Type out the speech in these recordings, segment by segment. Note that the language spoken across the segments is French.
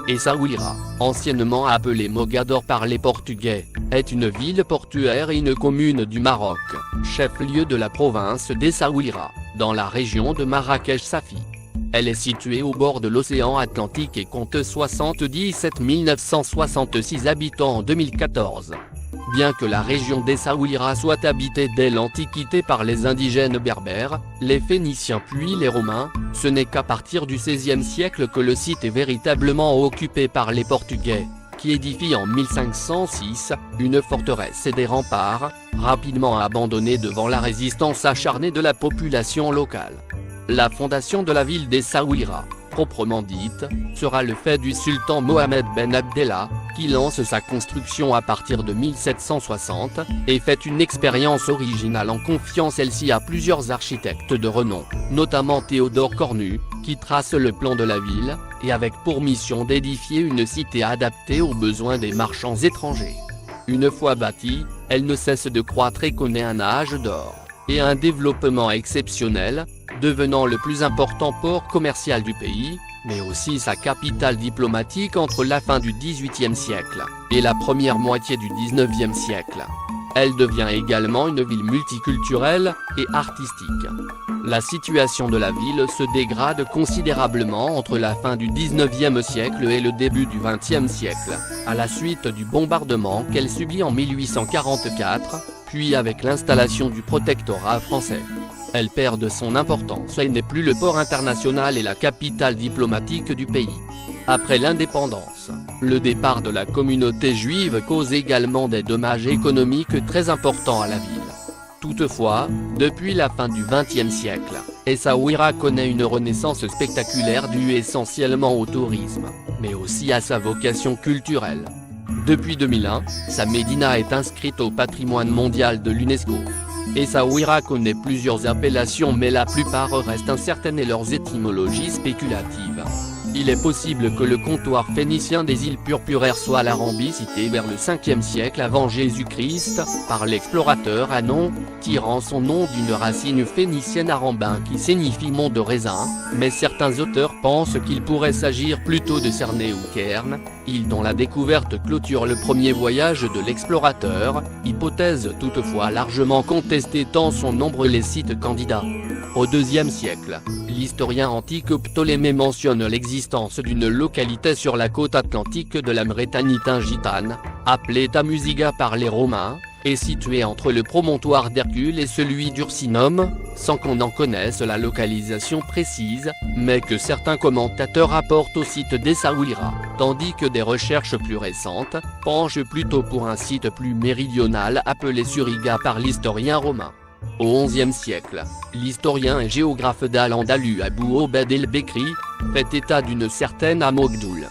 Essaouira, anciennement appelée Mogador par les Portugais, est une ville portuaire et une commune du Maroc, chef-lieu de la province d'Essaouira, dans la région de Marrakech-Safi. Elle est située au bord de l'océan Atlantique et compte 77 966 habitants en 2014. Bien que la région d'Essaouira soit habitée dès l'Antiquité par les indigènes berbères, les Phéniciens puis les Romains, ce n'est qu'à partir du XVIe siècle que le site est véritablement occupé par les Portugais, qui édifient en 1506, une forteresse et des remparts, rapidement abandonnés devant la résistance acharnée de la population locale. La fondation de la ville d'Essaouira, proprement dite, sera le fait du sultan Mohamed Ben Abdellah, qui lance sa construction à partir de 1760, et fait une expérience originale en confiant celle-ci à plusieurs architectes de renom, notamment Théodore Cornu, qui trace le plan de la ville, et avec pour mission d'édifier une cité adaptée aux besoins des marchands étrangers. Une fois bâtie, elle ne cesse de croître et connaît un âge d'or, et un développement exceptionnel, devenant le plus important port commercial du pays, mais aussi sa capitale diplomatique entre la fin du XVIIIe siècle et la première moitié du XIXe siècle. Elle devient également une ville multiculturelle et artistique. La situation de la ville se dégrade considérablement entre la fin du XIXe siècle et le début du XXe siècle, à la suite du bombardement qu'elle subit en 1844, puis avec l'installation du protectorat français. Elle perd de son importance et n'est plus le port international et la capitale diplomatique du pays. Après l'indépendance, le départ de la communauté juive cause également des dommages économiques très importants à la ville. Toutefois, depuis la fin du XXe siècle, Essaouira connaît une renaissance spectaculaire due essentiellement au tourisme, mais aussi à sa vocation culturelle. Depuis 2001, sa médina est inscrite au patrimoine mondial de l'UNESCO. Essaouira connaît plusieurs appellations mais la plupart restent incertaines et leurs étymologies spéculatives. Il est possible que le comptoir phénicien des îles Purpuraires soit l'Arambie cité vers le 5e siècle avant Jésus-Christ, par l'explorateur Anon, tirant son nom d'une racine phénicienne arambin qui signifie mont de raisin, mais certains auteurs pensent qu'il pourrait s'agir plutôt de Cernay ou Cairn, île dont la découverte clôture le premier voyage de l'explorateur, hypothèse toutefois largement contestée tant sont nombreux les sites candidats. Au IIe siècle, l'historien antique Ptolémée mentionne l'existence d'une localité sur la côte atlantique de la Maurétanie gitane, appelée Tamusiga par les Romains, et située entre le promontoire d'Hercule et celui d'Ursinum, sans qu'on en connaisse la localisation précise, mais que certains commentateurs apportent au site d'Essaouira, tandis que des recherches plus récentes penchent plutôt pour un site plus méridional appelé Suriga par l'historien romain. Au XIe siècle, l'historien et géographe d'Al-Andalus Abou Obed el-Bekri fait état d'une certaine Amogdoul.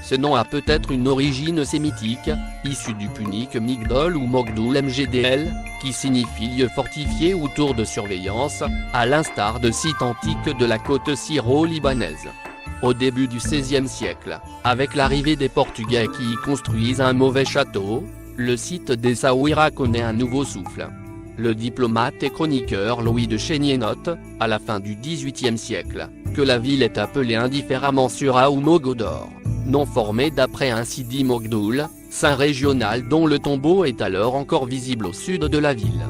Ce nom a peut-être une origine sémitique, issue du punique Migdol ou Mogdoul Mgdl, qui signifie lieu fortifié ou tour de surveillance, à l'instar de sites antiques de la côte syro-libanaise. Au début du XVIe siècle, avec l'arrivée des Portugais qui y construisent un mauvais château, le site d'Essaouira connaît un nouveau souffle. Le diplomate et chroniqueur Louis de Chénier note, à la fin du XVIIIe siècle, que la ville est appelée indifféremment Sura ou Mogodor, nom formé d'après un Sidi Mogdoul, saint régional dont le tombeau est alors encore visible au sud de la ville.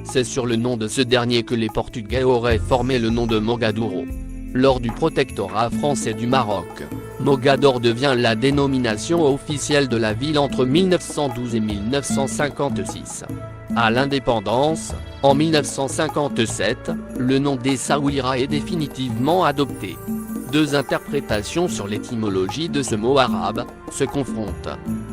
C'est sur le nom de ce dernier que les Portugais auraient formé le nom de Mogadouro. Lors du protectorat français du Maroc, Mogador devient la dénomination officielle de la ville entre 1912 et 1956. À l'indépendance, en 1957, le nom d'Essaouira est définitivement adopté. Deux interprétations sur l'étymologie de ce mot arabe se confrontent.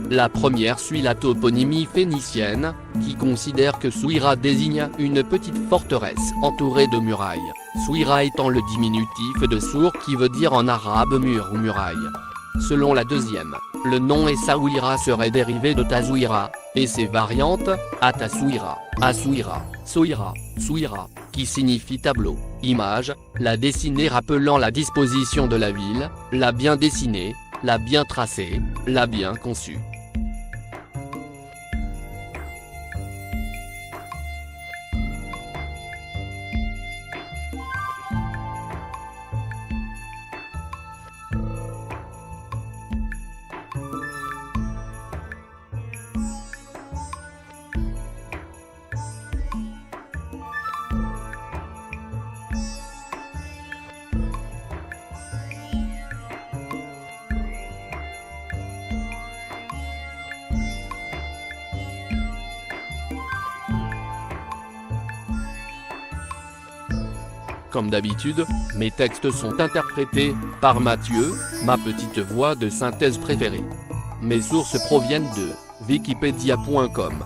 La première suit la toponymie phénicienne, qui considère que Souira désigne une petite forteresse entourée de murailles, Souira étant le diminutif de Sour qui veut dire en arabe mur ou muraille. Selon la deuxième, le nom Essaouira serait dérivé de Tazouira, et ses variantes, Atasouira, Assouira, Souira, Souira, qui signifie tableau, image, la dessinée rappelant la disposition de la ville, la bien dessinée, la bien tracée, la bien conçue. Comme d'habitude, mes textes sont interprétés par Mathieu, ma petite voix de synthèse préférée. Mes sources proviennent de Wikipedia.com.